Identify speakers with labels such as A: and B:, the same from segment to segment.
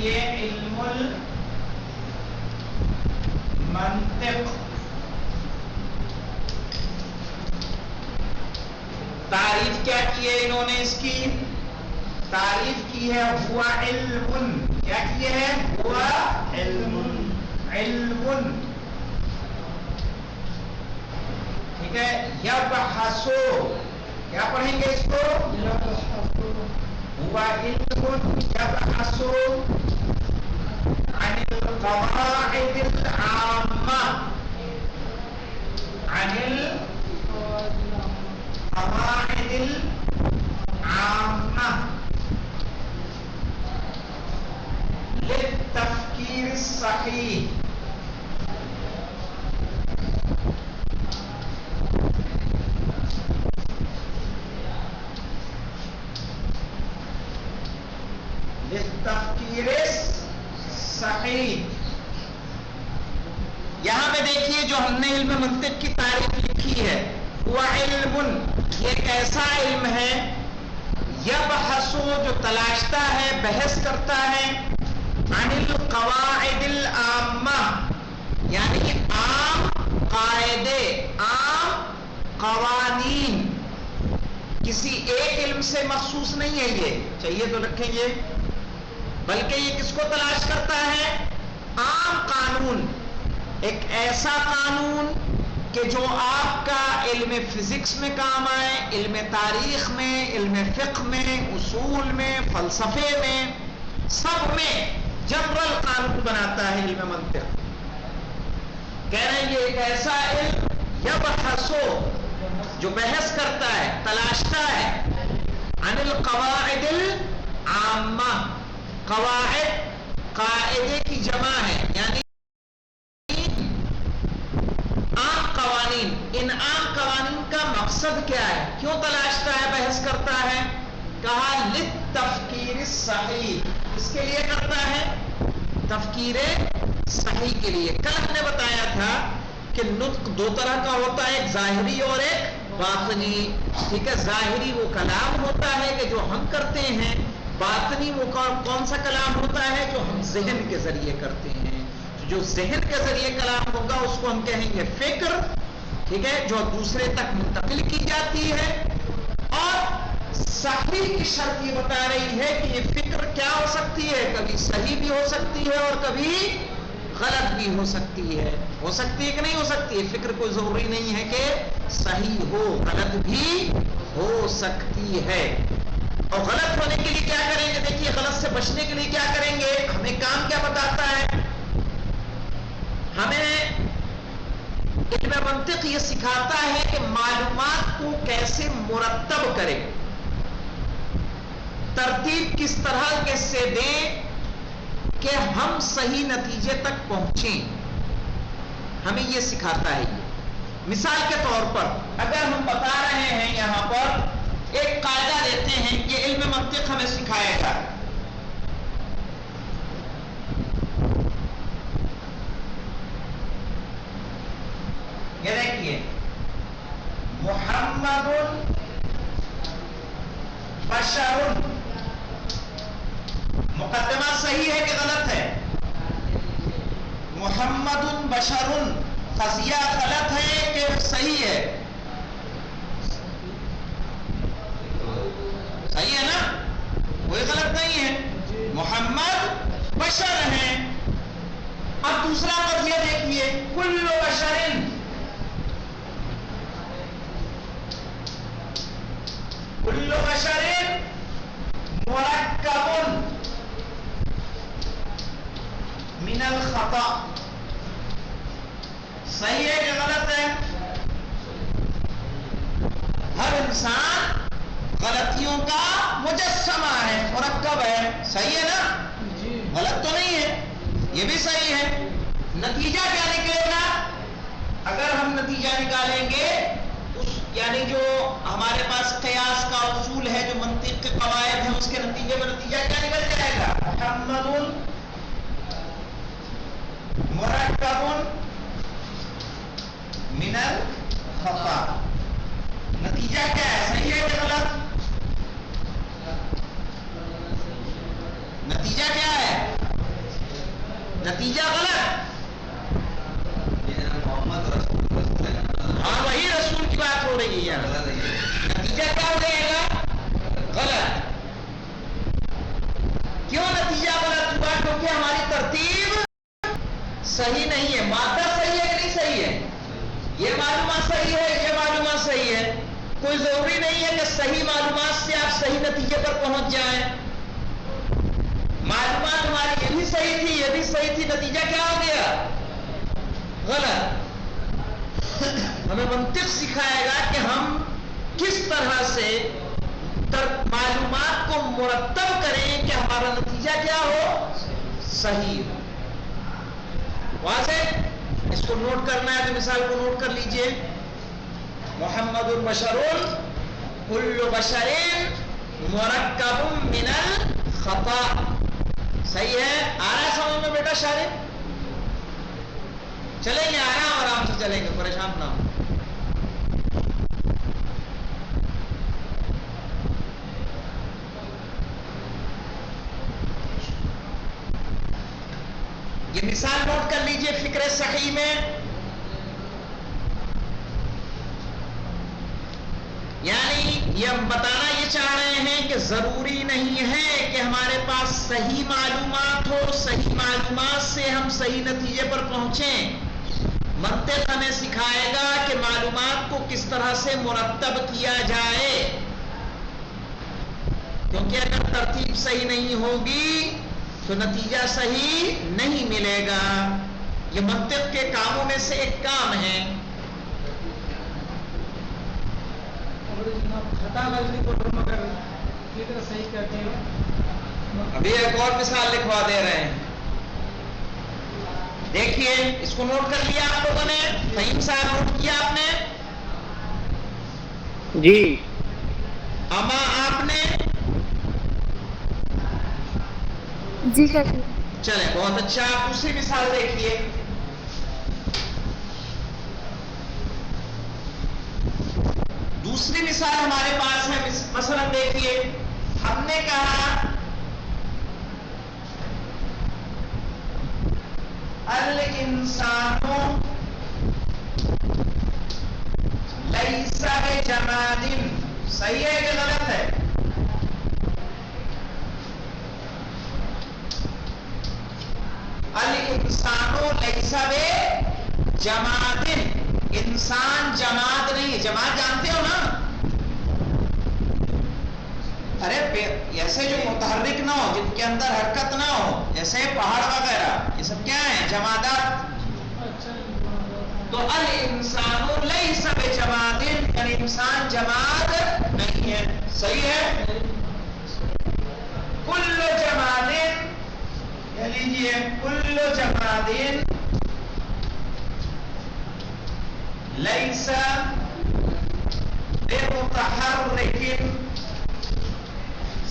A: یہ علم المنطق. تعریف کیا کی ہے انہوں نے؟ اس کی تعریف کی ہے ہوا علم. کیا کی ہے؟ ہوا علم. علم ٹھیک ہے. یبحثو کیا پڑھیں گے اس کو؟ ہوا علم یبحثو عن القواعد العامة عن القواعد العامة للتفكير الصحيح. للتفكير الصحيح. یہاں پہ دیکھیے جو ہم نے علم منطق کی تعریف لکھی ہے، وہ علم یہ ایک ایسا علم ہے، یبحثو جو تلاشتا ہے، بحث کرتا ہے، عن القواعد العامہ یعنی عام قاعدے، عام قوانین. کسی ایک علم سے مخصوص نہیں ہے یہ، چاہیے تو رکھیں گے، بلکہ یہ کس کو تلاش کرتا ہے؟ عام قانون. ایک ایسا قانون کہ جو آپ کا علم فزکس میں کام آئے، علم تاریخ میں، علم فقہ میں، اصول میں، فلسفے میں، سب میں جنرل قانون بناتا ہے علم منطق. کہہ رہے ہیں یہ ایک ایسا علم یبحثو جو بحث کرتا ہے، تلاشتا ہے، عن القواعد العامہ. قواعد قاعدے کی جمع ہے، یعنی عام قوانین. ان عام قوانین کا مقصد کیا ہے؟ کیوں تلاشتا ہے، بحث کرتا ہے؟ کہا للتفکیر الصحیح. اس کے لیے کرتا ہے تفکیر صحیح کے لیے. کل ہم نے بتایا تھا کہ نطق دو طرح کا ہوتا ہے، ایک ظاہری اور ایک باطنی. ٹھیک ہے، ظاہری وہ کلام ہوتا ہے کہ جو ہم کرتے ہیں، باطنی وہ کون سا کلام ہوتا ہے جو ہم ذہن کے ذریعے کرتے ہیں. جو ذہن کے ذریعے کلام ہوگا اس کو ہم کہیں گے فکر. ٹھیک ہے، جو دوسرے تک منتقل کی جاتی ہے. اور صحیح کی شرط یہ بتا رہی ہے کہ یہ فکر کیا ہو سکتی ہے؟ کبھی صحیح بھی ہو سکتی ہے اور کبھی غلط بھی ہو سکتی ہے. ہو سکتی ہے کہ نہیں ہو سکتی ہے؟ فکر کوئی ضروری نہیں ہے کہ صحیح ہو، غلط بھی ہو سکتی ہے. اور غلط ہونے کے لیے کیا کریں گے؟ دیکھیے غلط سے بچنے کے لیے کیا کریں گے؟ ہمیں کام کیا بتاتا ہے؟ ہمیں علم منطق یہ سکھاتا ہے کہ معلومات کو کیسے مرتب کریں، ترتیب کس طرح سے دیں کہ ہم صحیح نتیجے تک پہنچیں. ہمیں یہ سکھاتا ہے. مثال کے طور پر اگر ہم بتا رہے ہیں، یہاں پر ایک قاعدہ دیتے ہیں، یہ علم منطق ہمیں سکھائے گا. یہ دیکھیے محمد بشر. مقدمہ صحیح ہے کہ غلط ہے؟ محمد بشر قضیہ غلط ہے کہ صحیح ہے؟ صحیح ہے نا، کوئی غلط نہیں ہے. محمد بشر ہیں. اب دوسرا قضیہ دیکھیے کل بشر. کل بشر مرکب من الخطا. صحیح ہے کہ غلط ہے؟ ہر انسان غلطیوں کا مجسمہ ہے، مرکب ہے. صحیح ہے نا؟ غلط تو نہیں ہے، یہ بھی صحیح ہے. نتیجہ کیا نکلے گا؟ اگر ہم نتیجہ نکالیں گے یعنی جو ہمارے پاس قیاس کا اصول ہے، جو منطق کے قواعد ہیں، اس کے نتیجے میں نتیجہ کیا نکل جائے گا؟ محمد مرکب من الخطا. نتیجہ کیا ہے؟ صحیح ہے کہ غلط؟ نتیجہ کیا ہے؟ نتیجہ غلط. ہاں وہی رسول کی بات ہو رہی ہے. نتیجہ کیا ہو جائے گا؟ غلط. کیوں نتیجہ غلط ہوا؟ کیونکہ ہماری ترتیب صحیح نہیں ہے. مادہ صحیح ہے کہ نہیں صحیح ہے؟ یہ معلومات صحیح ہے، یہ معلومات صحیح ہے. کوئی ضروری نہیں ہے کہ صحیح معلومات سے آپ صحیح نتیجے پر پہنچ جائیں. معلومات ہماری یہ بھی صحیح تھی، یہ بھی صحیح تھی، نتیجہ کیا ہو گیا؟ غلط. ہمیں منطق سکھائے گا کہ ہم کس طرح سے معلومات کو مرتب کریں کہ ہمارا نتیجہ کیا ہو؟ صحیح. واضح؟ اس کو نوٹ کرنا ہے تو مثال کو نوٹ کر لیجئے. محمد البشر کل بشر مرکب من الخطا. صحیح ہے؟ آ رہا ہے سمجھ میں بیٹا شارے؟ چلیں گے آرام سے چلیں گے، پریشان نہ ہو. یہ مثال نوٹ کر لیجئے فکر صحیح میں. یعنی یہ ہم بتانا یہ چاہ رہے ہیں کہ ضروری نہیں ہے کہ ہمارے پاس صحیح معلومات ہو، صحیح معلومات سے ہم صحیح نتیجے پر پہنچیں. منطق ہمیں سکھائے گا کہ معلومات کو کس طرح سے مرتب کیا جائے، کیونکہ اگر ترتیب صحیح نہیں ہوگی تو نتیجہ صحیح نہیں ملے گا. یہ منطق کے کاموں میں سے ایک کام ہے. ابھی ایک اور مثال لکھوا دے رہے ہیں. دیکھیے اس کو نوٹ کر لیا آپ لوگوں نے؟ فہیم صاحب نوٹ کیا آپ نے؟
B: جی.
A: اما آپ نے؟
C: جی سر.
A: چلیں بہت اچھا. آپ دوسری مثال دیکھیے. دوسری مثال ہمارے پاس ہے. مثلا دیکھیے ہم نے کہا الانسان لیس بجماد. صحیح ہے کہ غلط ہے؟ الانسان لیس بجماد. انسان جماد نہیں ہے. جماد جانتے ہو نا؟ ارے ایسے جو متحرک نہ ہو، جن کے اندر حرکت نہ ہو، جیسے پہاڑ وغیرہ، یہ سب کیا ہیں؟ جمادات. تو الانسان لیس بجماد، یعنی انسان جماد نہیں ہے. صحیح ہے؟ کل جماد، یہ لیجیے کل جماد لیس بمتحرک.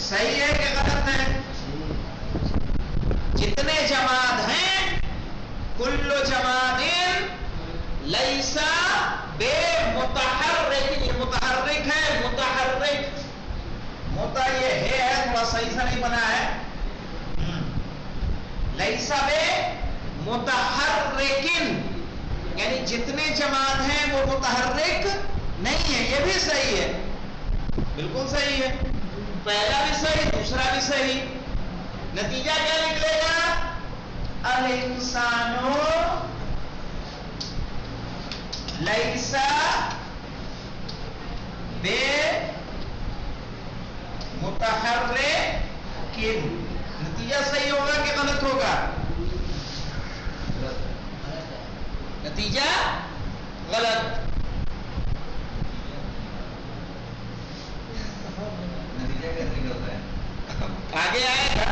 A: صحیح ہے کہ غلط ہے؟ جتنے جماد ہیں کل جماد لیس بمتحرک. یہ متحرک ہے. متحرک موتا یہ ہے تھوڑا صحیح سے نہیں بنا ہے. لیس بمتحرک یعنی جتنے جماد ہیں وہ متحرک نہیں ہے. یہ بھی صحیح ہے، بالکل صحیح ہے. پہلا بھی صحیح، دوسرا بھی صحیح. نتیجہ کیا نکلے گا؟ الانسان لیس بمتحرک. نتیجہ صحیح ہوگا کہ غلط ہوگا؟ نتیجہ غلط. آگے آئے گا.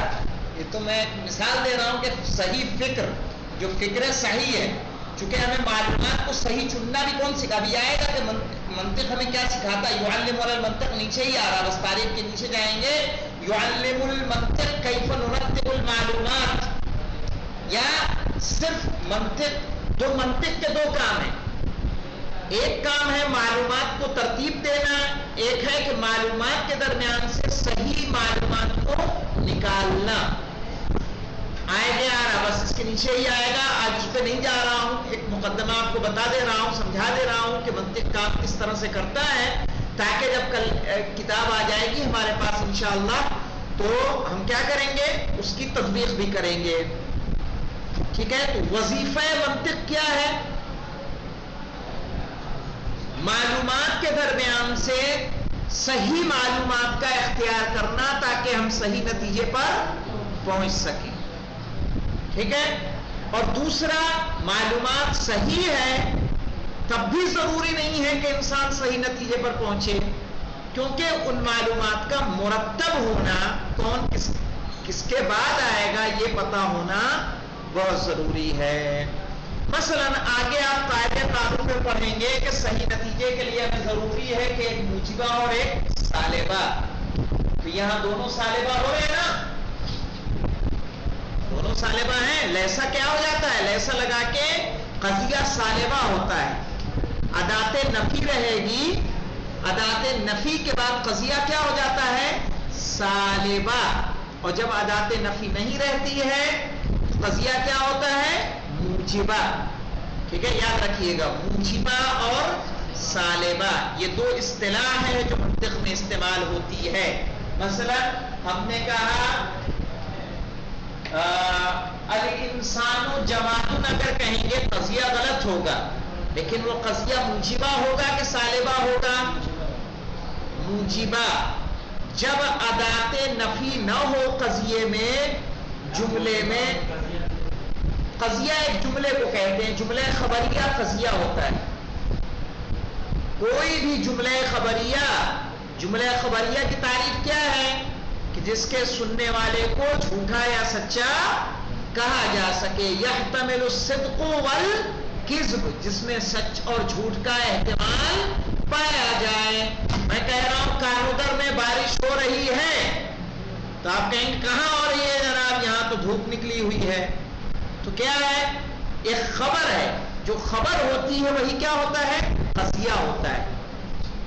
A: یہ تو میں مثال دے رہا ہوں کہ صحیح فکر، جو فکر صحیح ہے، چونکہ ہمیں معلومات کو صحیح چننا بھی کون سکھا. ابھی آئے گا کہ منطق ہمیں کیا سکھاتا ہے. یعلم المنطق نیچے ہی آ رہا، بس تاریخ کے نیچے جائیں گے. یعلم المنطق کیف نرتب المعلومات. یا صرف منطق، دو منطق کے دو کام ہیں. ایک کام ہے معلومات کو ترتیب دینا، ایک ہے کہ معلومات کے درمیان سے صحیح معلومات کو نکالنا. آئے گیا آ رہا، بس کے نیچے ہی آئے گا. آج اس پہ نہیں جا رہا ہوں, ایک مقدمہ آپ کو بتا دے رہا ہوں, سمجھا دے رہا ہوں کہ منطق کام کس طرح سے کرتا ہے, تاکہ جب کل کتاب آ جائے گی ہمارے پاس انشاءاللہ تو ہم کیا کریں گے, اس کی تطبیق بھی کریں گے. ٹھیک ہے, تو وظیفہ منطق کیا ہے؟ معلومات کے درمیان سے صحیح معلومات کا اختیار کرنا تاکہ ہم صحیح نتیجے پر پہنچ سکیں. ٹھیک ہے, اور دوسرا معلومات صحیح ہے تب بھی ضروری نہیں ہے کہ انسان صحیح نتیجے پر پہنچے, کیونکہ ان معلومات کا مرتب ہونا, کون کس کے بعد آئے گا یہ پتا ہونا بہت ضروری ہے. مثلا آگے آپ قاعدے قانون میں پڑھیں گے کہ صحیح نتیجے کے لیے ہمیں ضروری ہے کہ ایک موجبہ اور ایک سالبہ. تو یہاں دونوں سالبہ ہو رہے ہیں نا, دونوں سالبہ ہیں. لیسا کیا ہو جاتا ہے, لیسا لگا کے قضیہ سالبہ ہوتا ہے. ادات نفی رہے گی, ادات نفی کے بعد قضیہ کیا ہو جاتا ہے, سالبہ. اور جب ادات نفی نہیں رہتی ہے قضیہ کیا ہوتا ہے, موجبہ. ٹھیک ہے, یاد رکھیے گا, موجبہ اور سالبہ یہ دو اصطلاح ہے جو منطق میں استعمال ہوتی ہے. مثلا ہم نے کہا الانسان جماد, اگر کہیں گے قضیہ غلط ہوگا, لیکن وہ قضیہ موجبہ ہوگا کہ سالبہ ہوگا, موجبہ. جب ادات نفی نہ ہو قضیے میں, جملے میں, قضیہ ایک جملے کو کہتے ہیں, جملہ خبریہ قضیہ ہوتا ہے. کوئی بھی جملہ خبریہ, جملہ خبریہ کی تعریف کیا ہے کہ جس کے سننے والے کو جھوٹا یا سچا کہا جا سکے. یحتمل الصدق والکذب, جس میں سچ اور جھوٹ کا احتمال پایا جائے. میں کہہ رہا ہوں کانودر میں بارش ہو رہی ہے, تو آپ کہیں گے کہاں ہو رہی ہے جناب, یہاں تو دھوپ نکلی ہوئی ہے. تو کیا ہے, ایک خبر ہے, جو خبر ہوتی ہے وہی کیا ہوتا ہے, قضیہ ہوتا ہے.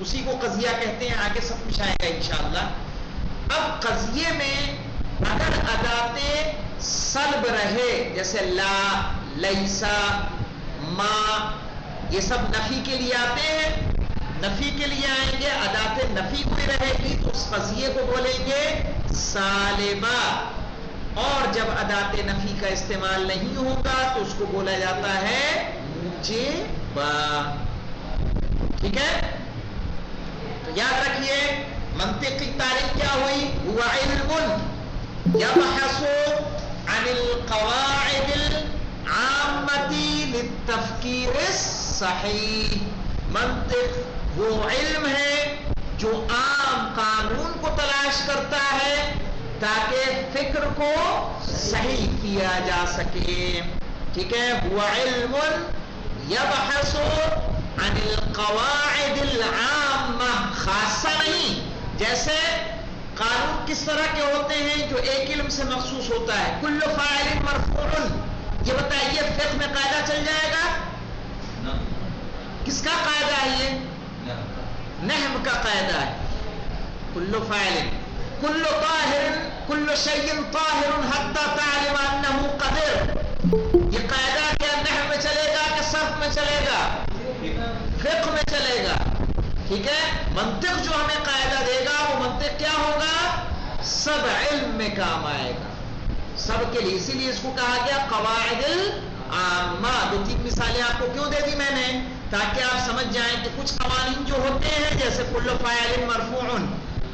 A: اسی کو قضیہ کہتے ہیں, آگے سمجھ آئے گا انشاءاللہ. اب قضیے میں اگر ادات سلب رہے, جیسے لا, لیسا, ما, یہ سب نفی کے لیے آتے ہیں, نفی کے لیے آئیں گے, ادات نفی کوئی رہے گی تو اس قضیے کو بولیں گے سالبہ. اور جب ادات نفی کا استعمال نہیں ہوگا تو اس کو بولا جاتا ہے موجبہ. ٹھیک ہے, تو یاد رکھیے منطق کی تعریف کیا ہوئی, هو علم یبحث عن القواعد العامة للتفکیر الصحیح. منطق وہ علم ہے جو عام قانون کو تلاش کرتا ہے تاکہ فکر کو صحیح کیا جا سکے. ٹھیک ہے, هو علم یبحث عن القواعد العامة, خاصہ نہیں. جیسے قانون کس طرح کے ہوتے ہیں جو ایک علم سے مخصوص ہوتا ہے, کل فاعل مرفوع, یہ بتائیے فقہ میں قاعدہ چل جائے گا, کس کا قاعدہ ہے یہ, نحو کا قاعدہ ہے. کل فاعل, کل طاہر, کل شیء طاہر حتی تعلم انہ قدر. یہ قاعدہ کیا نحو میں چلے گا کہ صرف میں چلے گا, فقہ میں چلے گا. ٹھیک ہے, منطق جو ہمیں قاعدہ دے گا وہ منطق کیا ہوگا, سب علم میں کام آئے گا, سب کے لیے. اسی لیے اس کو کہا گیا قواعد العامہ. 2-3 مثالیں آپ کو کیوں دے دی میں نے, تاکہ آپ سمجھ جائیں کہ کچھ قوانین جو ہوتے ہیں جیسے کل فاعل مرفوع,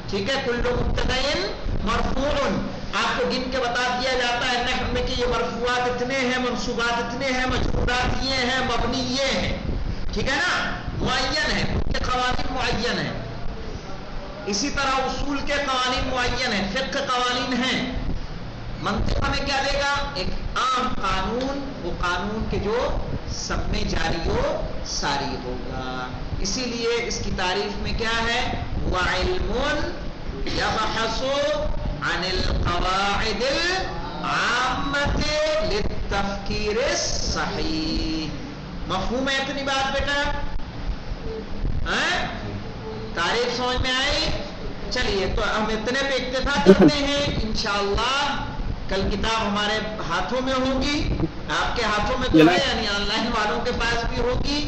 A: ٹھیک ہے, کل مبتدأ مرفوع, آپ کو گن کے بتا دیا جاتا ہے نحو میں کہ یہ مرفوعات اتنے ہیں, منصوبات اتنے ہیں, مجرورات یہ ہیں, مبنی یہ ہیں. ٹھیک ہے نا, معین ہے, ان کے قوانین معین ہیں. اسی طرح اصول کے قوانین معین ہیں, فقہ کے قوانین ہیں. منطق ہمیں کیا دے گا, ایک عام قانون, وہ قانون کے جو سب میں جاری و ساری ہوگا. اسی لیے اس کی تعریف میں کیا ہے, وَعِلْمٌ يَبْحَثُ عَنِ الْقَوَاعِدِ الْعَامَّةِ لِلتَّفْكِيرِ الصَّحِيحِ. مفہوم ہے اتنی بات بیٹا, تعریف سمجھ میں آئی؟ چلیے تو ہم اتنے پہ اکتفا کرتے ہیں. انشاءاللہ کل کتاب ہمارے ہاتھوں میں ہوگی، آپ کے ہاتھوں میں تو ہے، یعنی آن لائن والوں کے پاس بھی ہوگی،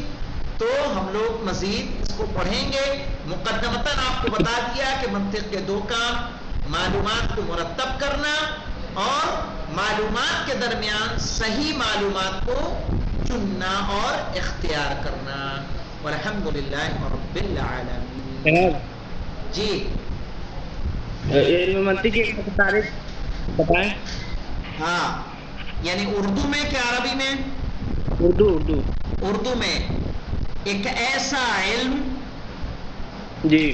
A: تو ہم لوگ مزید اس کو پڑھیں گے۔ مقدمتاً آپ کو بتا دیا کہ منطق کے 2 کام، معلومات کو مرتب کرنا اور معلومات کے درمیان صحیح معلومات کو چننا اور اختیار کرنا۔ والحمدللہ رب العالمین۔ جی
B: علم منطق کی تعریف بتائیں۔
A: ہاں، یعنی اردو میں کہ عربی میں؟ اردو میں ایک ایسا علم
B: جی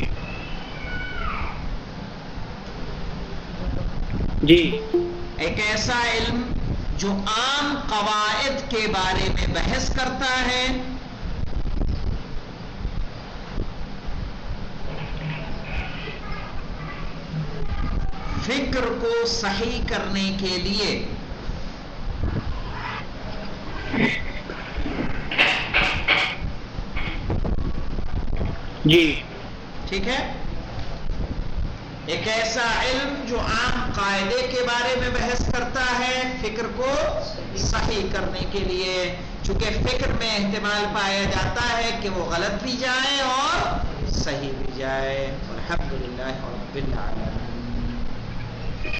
B: جی
A: ایک ایسا علم جو عام قواعد کے بارے میں بحث کرتا ہے، فکر کو صحیح کرنے کے لیے
B: جی
A: ٹھیک ہے، ایک ایسا علم جو عام قاعدے کے بارے میں بحث کرتا ہے فکر کو صحیح کرنے کے لیے، چونکہ فکر میں احتمال پایا جاتا ہے کہ وہ غلط بھی جائے اور صحیح بھی جائے۔ الحمدللہ رب العالمین۔